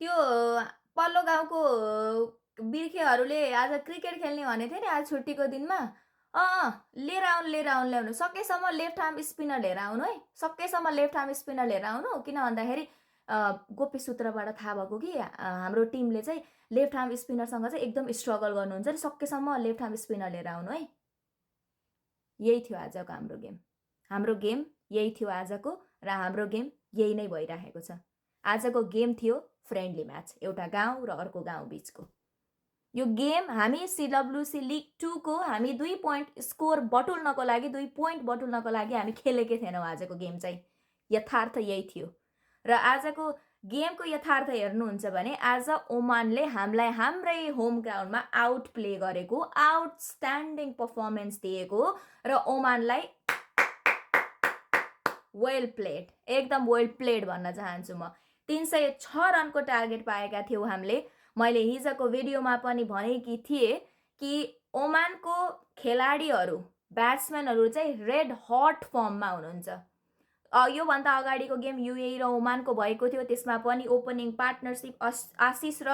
त्यो पल्लो गाउँको बिर्खेहरूले आज क्रिकेट खेल्ने भनेको थियो नि आज छुट्टीको दिनमा। लिएर आउनु, लिएर आउनु, ल्याउनु। सकेसम्म लेफ्ट आर्म स्पिनर लिएर आउनु है। सकेसम्म लेफ्ट आर्म स्पिनर लिएर आउनु। किन भन्दाखेरि गोप्य सूत्रबाट थाहा भएको कि हाम्रो टिमले चाहिँ लेफ्ट आर्म स्पिनरसँग चाहिँ एकदम स्ट्रगल गर्नुहुन्छ नि। सकेसम्म लेफ्ट आर्म स्पिनर लिएर आउनु है। यही थियो आजको हाम्रो गेम। हाम्रो गेम यही थियो आजको र हाम्रो गेम यही नै भइरहेको छ। आजको गेम थियो फ्रेन्डली म्याच, एउटा गाउँ र अर्को गाउँ बीचको। यो गेम हामी सिडब्ल्युसी लिग 2 को हामी 2 पोइन्ट स्कोर बटुल्नको लागि 2 पोइन्ट बटुल्नको लागि हामी खेलेकै थिएनौँ। आजको गेम चाहिँ यथार्थ यही थियो र आजको गेमको यथार्थ हेर्नुहुन्छ भने आज ओमानले हामीलाई हाम्रै होम ग्राउन्डमा आउट प्ले गरेको, आउटस्ट्यान्डिङ पर्फर्मेन्स दिएको र ओमानलाई वेल प्लेड, एकदम वेल प्लेड भन्न चाहन्छु म। 306 रनको टार्गेट पाएका थियौँ हामीले। मैले हिजोको भिडियोमा पनि भनेकी थिएँ कि ओमानको खेलाडीहरू, ब्याट्सम्यानहरू चाहिँ रेड हट फर्ममा हुनुहुन्छ। योभन्दा अगाडिको गेम युएई र ओमानको भएको थियो। त्यसमा पनि ओपनिङ पार्टनरसिप आशिष र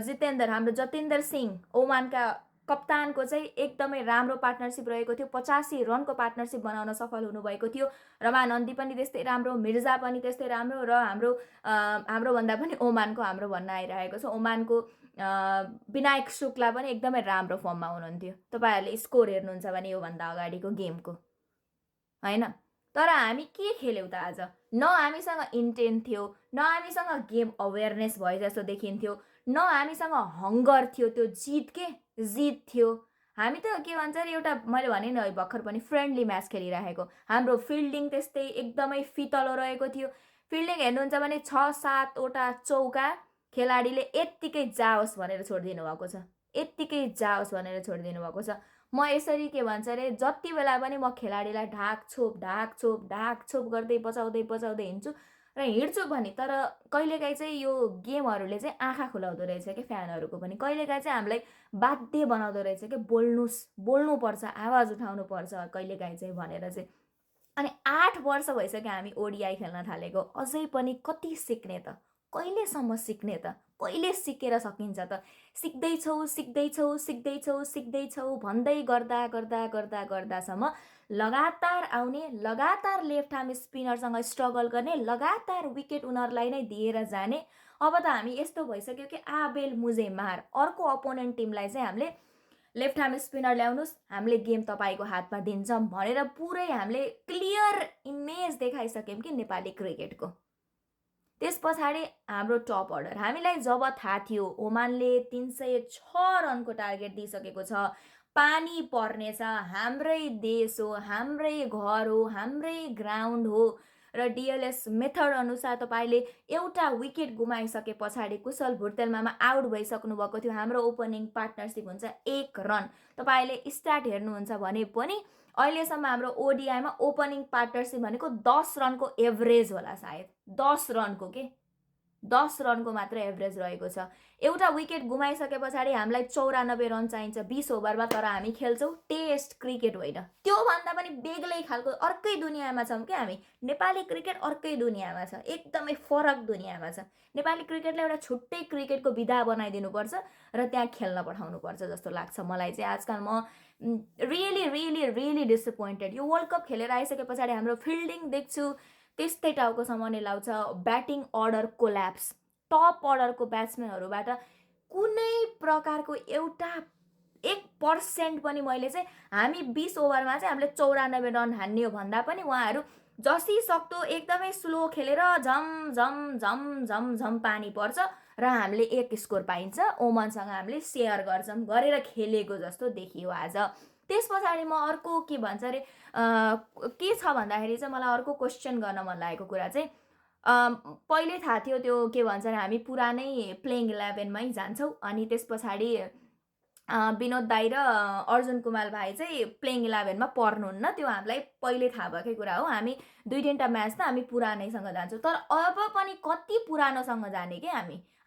जितेन्द्र, हाम्रो जतिन्द्र सिंह ओमानका कप्तानको चाहिँ एकदमै राम्रो पार्टनरसिप रहेको थियो। 85 रनको पार्टनरसिप बनाउन सफल हुनुभएको थियो। रमानन्दी पनि त्यस्तै राम्रो, मिर्जा पनि त्यस्तै राम्रो र हाम्रो भन्दा पनि ओमानको हाम्रो भन्न आइरहेको छ। ओमानको विनायक शुक्ला पनि एकदमै राम्रो फर्ममा हुनुहुन्थ्यो। तपाईँहरूले स्कोर हेर्नुहुन्छ भने योभन्दा अगाडिको गेमको, होइन? तर हामी के खेल्यौँ त आज? न हामीसँग इन्टेन्ट थियो, न हामीसँग गेम अवेरनेस भए जस्तो देखिन्थ्यो, न हामीसँग हङ्गर थियो, त्यो जित थियो। हामी त के भन्छ अरे एउटा मैले भने नि भर्खर पनि फ्रेन्डली म्याच खेलिरहेको। हाम्रो फिल्डिङ त्यस्तै एकदमै फितलो रहेको थियो। फिल्डिङ हेर्नुहुन्छ भने 6-7 वटा चौका खेलाडीले यत्तिकै जाओस् भनेर छोडिदिनु भएको छ, यत्तिकै जाओस् भनेर छोडिदिनु भएको छ। म यसरी के भन्छ अरे जति बेला पनि म खेलाडीलाई ढाकछोप गर्दै बचाउँदै हिँड्छु र हिँड्छु पनि। तर कहिलेकाहीँ चाहिँ यो गेमहरूले चाहिँ आँखा खुलाउँदो रहेछ कि फ्यानहरूको पनि। कहिलेकाहीँ चाहिँ हामीलाई बाध्य बनाउँदो रहेछ कि बोल्नुपर्छ, आवाज उठाउनुपर्छ कहिलेकाहीँ चाहिँ भनेर चाहिँ। अनि 8 वर्ष भइसक्यो हामी ओडिआई खेल्न थालेको। अझै पनि कति सिक्ने त? कहिलेसम्म सिक्ने त? कहिले सिकेर सकिन्छ त? सिक्दैछौ भन्दै गर्दासम्म लगातार आउने, लगातार लेफ्ट आर्म स्पिनरसँग स्ट्रगल गर्ने, लगातार विकेट उनीहरूलाई नै दिएर जाने। अब त हामी यस्तो भइसक्यो कि आबेल मुझे मार, अर्को अपोनेन्ट टिमलाई चाहिँ हामीले लेफ्ट आर्म स्पिनर ल्याउनुहोस्, हामीले गेम तपाईँको हातमा दिन्छौँ भनेर पुरै हामीले क्लियर इमेज देखाइसक्यौँ कि नेपाली क्रिकेटको। त्यस पछाडि हाम्रो टप अर्डर, हामीलाई जब थाहा थियो ओमानले 306 रनको टार्गेट दिइसकेको छ, पानी पर्नेछ, हाम्रै देश हो, हाम्रै घर हो, हाम्रै ग्राउन्ड हो र डिएलएस मेथड अनुसार तपाईँले एउटा विकेट गुमाइसके पछाडि कुशल भुर्तेल मामा आउट भइसक्नु भएको थियो। हाम्रो ओपनिङ पार्टनरसिप हुन्छ 1 रन। तपाईँले स्ट्याट हेर्नुहुन्छ भने पनि अहिलेसम्म हाम्रो ओडिआईमा ओपनिङ पार्टनरसिप भनेको 10 रनको एभरेज होला, सायद 10 रनको के 10 रनको मात्र एभरेज रहेको छ। एउटा विकेट गुमाइसके पछाडि हामीलाई 94 रन चाहिन्छ 20 ओभरमा। तर हामी खेल्छौँ टेस्ट क्रिकेट होइन, त्योभन्दा पनि बेग्लै खालको अर्कै दुनियाँमा छौँ क्या हामी। नेपाली क्रिकेट अर्कै दुनियाँमा छ, एकदमै फरक दुनियाँमा छ। नेपाली क्रिकेटलाई एउटा छुट्टै क्रिकेटको विधा बनाइदिनुपर्छ र त्यहाँ खेल्न पठाउनुपर्छ जस्तो लाग्छ मलाई चाहिँ। आजकल म रियली डिसपोइन्टेड। यो वर्ल्ड कप खेलेर आइसके पछाडि हाम्रो फिल्डिङ देख्छु त्यस्तै टाउकोसम्म नै लाउँछ। ब्याटिङ अर्डर कोल्याप्स, टप अर्डरको ब्याट्सम्यानहरूबाट कुनै प्रकारको एउटा 1% पनि मैले चाहिँ हामी 20 ओभरमा चाहिँ हामीले 94 रन हान्ने हो भन्दा पनि उहाँहरू जति सक्दो एकदमै स्लो खेलेर झम पानी पर्छ र हामीले 1 स्कोर पाइन्छ। ओमनसँग हामीले सेयर गरेर खेलेको जस्तो देखियो आज। त्यस पछाडि म अर्को के भन्छ अरे के छ भन्दाखेरि चाहिँ मलाई अर्को क्वेसन गर्न मन लागेको कुरा चाहिँ पहिले थाहा थियो त्यो के भन्छ अरे हामी पुरानै प्लेइङ 11मै जान्छौँ। अनि त्यस पछाडि विनोद दाई र अर्जुन कुमार भाइ चाहिँ प्लेइङ 11मा पर्नुहुन्न, त्यो हामीलाई पहिले थाहा भएकै कुरा हो। हामी 2-3टा म्याच त हामी पुरानैसँग जान्छौँ। तर अब पनि कति पुरानोसँग जाने कि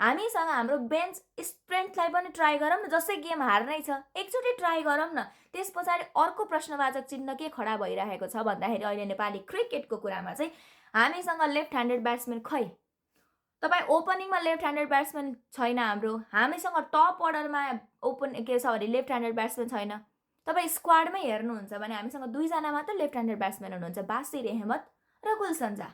हामीसँग हाम्रो बेन्च स्ट्रेन्थलाई पनि ट्राई गरौँ न। जसै गेम हार्नै छ एकचोटि ट्राई गरौँ न। त्यस पछाडि अर्को प्रश्नवाचक चिन्ह के खडा भइरहेको छ भन्दाखेरि अहिले नेपाली क्रिकेटको कुरामा चाहिँ हामीसँग लेफ्ट ह्यान्डेड ब्याट्सम्यान खै तपाईँ ओपनिङमा लेफ्ट ह्यान्डेड ब्याट्सम्यान छैन हाम्रो, हामीसँग टप अर्डरमा लेफ्ट ह्यान्डेड ब्याट्सम्यान छैन। तपाईँ स्क्वाडमै हेर्नुहुन्छ भने हामीसँग 2 जना मात्र लेफ्ट ह्यान्डेड ब्याट्सम्यान हुनुहुन्छ, बासिर अहमद र गुलसन शाह।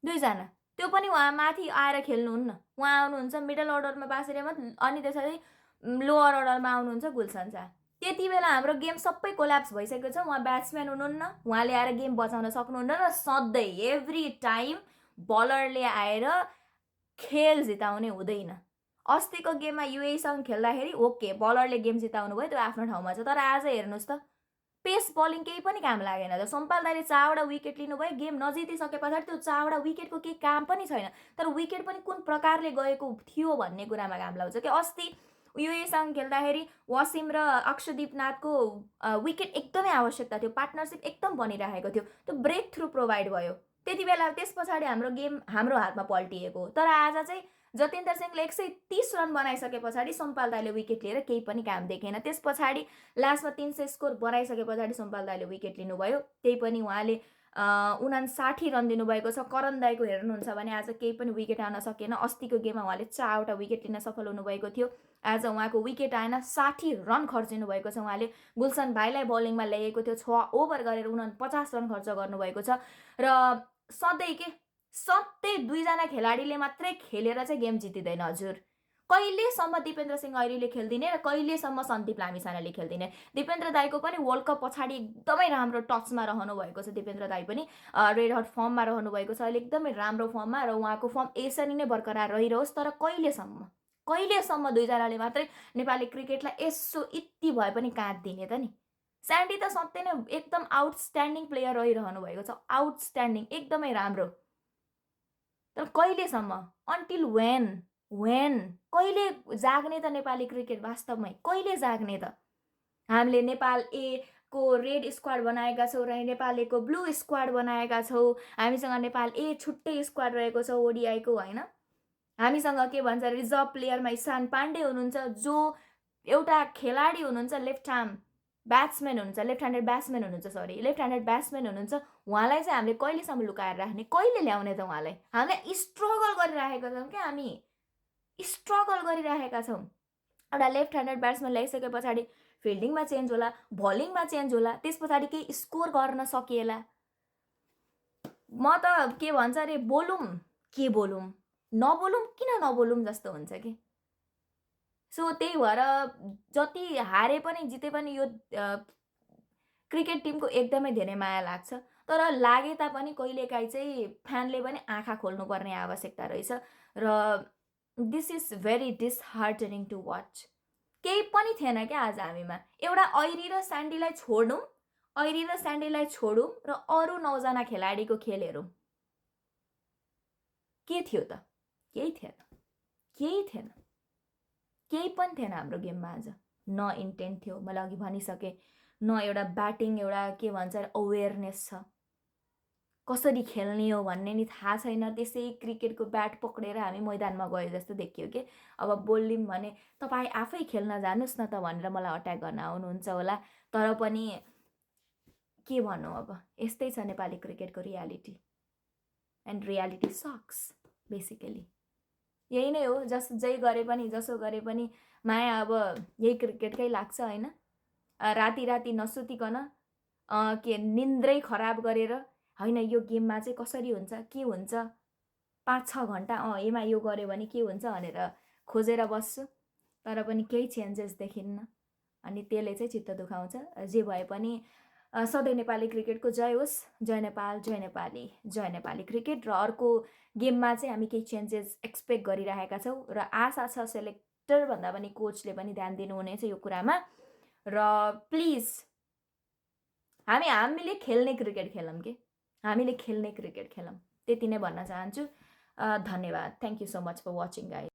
2 जना। त्यो पनि उहाँ माथि आएर खेल्नुहुन्न। उहाँ आउनुहुन्छ मिडल अर्डरमा बासिर अहमद अनि त्यसरी लोअर अर्डरमा आउनुहुन्छ गुलसन शाह। त्यति बेला हाम्रो गेम सबै कोल्याप्स भइसकेको छ। उहाँ ब्याट्सम्यान हुनुहुन्न, उहाँले आएर गेम बचाउन सक्नुहुन्न र सधैँ एभ्री टाइम बलरले आएर खेल जिताउने हुँदैन। अस्तिको गेममा युएईसँग खेल्दाखेरि ओके बलरले गेम जिताउनु भयो, त्यो आफ्नो ठाउँमा छ। तर आज हेर्नुहोस् त, पेस बलिङ केही पनि काम लागेन। त सोमपाल दाइले 4 वटा विकेट लिनुभयो, गेम नजितिसके पछाडि त्यो 4 वटा विकेटको केही काम पनि छैन। तर विकेट पनि कुन प्रकारले गएको थियो भन्ने कुरामा काम लाग्छ कि अस्ति युएईसँग खेल्दाखेरि वसिम र अक्षदीप नाथको विकेट एकदमै आवश्यकता थियो, पार्टनरसिप एकदम बनिरहेको थियो, त्यो ब्रेक थ्रु प्रोभाइड भयो। त्यति बेला त्यस पछाडि हाम्रो गेम हाम्रो हातमा पल्टिएको। तर आज चाहिँ जतिन्द्र सिंहले 130 रन बनाइसके पछाडि सोमपाल दाइले विकेट लिएर केही पनि काम देखेन। त्यस पछाडि लास्टमा 300 स्कोर बनाइसके पछाडि सोमपाल दाइले विकेट लिनुभयो, त्यही पनि उहाँले 59 रन दिनुभएको छ। करण दाइको हेर्नुहुन्छ भने आज केही पनि विकेट आउन सकेन। अस्तिको गेममा उहाँले 4 वटा विकेट लिन सफल हुनुभएको थियो, आज उहाँको विकेट आएन। 60 रन खर्चिनु भएको छ उहाँले। गुलसन भाइलाई बलिङमा ल्याएको थियो, 6 ओभर गरेर 49 रन खर्च गर्नुभएको छ। र सधैँ 2 जना खेलाडीले मात्रै खेलेर चाहिँ गेम जितिँदैन हजुर। कहिलेसम्म दिपेन्द्र सिंह ऐरीले खेल्दिने र कहिलेसम्म सन्दीप लामिछानेले खेल्दिने। दिपेन्द्र दाइको पनि वर्ल्ड कप पछाडि एकदमै राम्रो टचमा रहनु भएको छ। दिपेन्द्र दाइ पनि रेड हट फर्ममा रहनु भएको छ, अहिले एकदमै राम्रो फर्ममा, र उहाँको फर्म यसरी नै बरकरार रहिरहोस्। तर कहिलेसम्म 2 जनाले मात्रै नेपाली क्रिकेटलाई यसो यति भए पनि काँध दिने त नि। स्यान्डी त सधैँ नै एकदम आउटस्ट्यान्डिङ प्लेयर रहिरहनु भएको छ, आउटस्ट्यान्डिङ एकदमै राम्रो। तर कहिलेसम्म, अन्टिल वेन कहिले जाग्ने त नेपाली क्रिकेट वास्तवमै, कहिले जाग्ने त? हामीले नेपाल ए को रेड स्क्वाड बनाएका छौँ र नेपाल ए को ब्लू स्क्वाड बनाएका छौँ। हामीसँग नेपाल ए छुट्टै स्क्वाड रहेको छ ओडिआईको, होइन? हामीसँग के भन्छ रिजर्भ प्लेयरमा ईशान पाण्डे हुनुहुन्छ, जो एउटा खेलाडी हुनुहुन्छ, लेफ्ट ह्यान्डेड ब्याट्सम्यान हुनुहुन्छ। उहाँलाई चाहिँ हामीले कहिलेसम्म लुकाएर राख्ने, कहिले ल्याउने त उहाँलाई? हामीले स्ट्रगल गरिराखेका छौँ क्या, हामी स्ट्रगल गरिराखेका छौँ। एउटा लेफ्ट ह्यान्डेड ब्याट्सम्यान ल्याइसके पछाडि फिल्डिङमा चेन्ज होला, बलिङमा चेन्ज होला, त्यस पछाडि केही स्कोर गर्न सकिएला। म त के भन्छ अरे नबोलौँ किन नबोलौँ जस्तो हुन्छ कि। सो त्यही भएर जति हारे पनि जिते पनि यो क्रिकेट टिमको एकदमै धेरै माया लाग्छ। तर लागे तापनि कहिलेकाहीँ चाहिँ फ्यानले पनि आँखा खोल्नुपर्ने आवश्यकता रहेछ। र this is very disheartening to watch. केही पनि थिएन क्या आज हामीमा। एउटा ऐरी र स्यान्डीलाई छोडौँ र अरू 9 जना खेलाडीको खेल हेरौँ। के थियो त? केही थिएन, केही पनि थिएन हाम्रो गेममा आज। न इन्टेन्ट थियो, मैले अघि भनिसकेँ, न एउटा ब्याटिङ एउटा के भन्छ अवेरनेस छ, कसरी खेल्ने हो भन्ने नि थाहा छैन। त्यसै क्रिकेटको ब्याट पक्रेर हामी मैदानमा गयो जस्तो देखियो कि। अब बोलिम भने तपाईँ आफै खेल्न जानुहोस् न त भनेर मलाई अट्याक गर्न आउनुहुन्छ होला। तर पनि के भनौँ, अब यस्तै छ नेपाली क्रिकेटको reality, and reality sucks basically. यही नै हो, जसो गरे पनि माया अब यही क्रिकेटकै लाग्छ, होइन? राति नसुतिकन के निन्द्रै खराब गरेर, होइन यो गेममा चाहिँ कसरी हुन्छ, के हुन्छ, 5-6 घन्टा यसमा यो गऱ्यो भने के हुन्छ भनेर खोजेर बस्छु। तर पनि केही चेन्जेस देखिन्न, अनि त्यसले चाहिँ चित्त दुखाउँछ। जे भए पनि सधैँ नेपाली क्रिकेटको जय होस्। जय नेपाल, जय नेपाली क्रिकेट। र अर्को गेममा चाहिँ हामी केही चेन्जेस एक्सपेक्ट गरिरहेका छौँ र आशा छ सेलेक्टर भन्दा पनि कोचले पनि ध्यान दिनुहुनेछ यो कुरामा। र प्लिज हामीले खेल्ने क्रिकेट खेलौँ, त्यति नै भन्न चाहन्छु। धन्यवाद। Thank you so much for watching guys.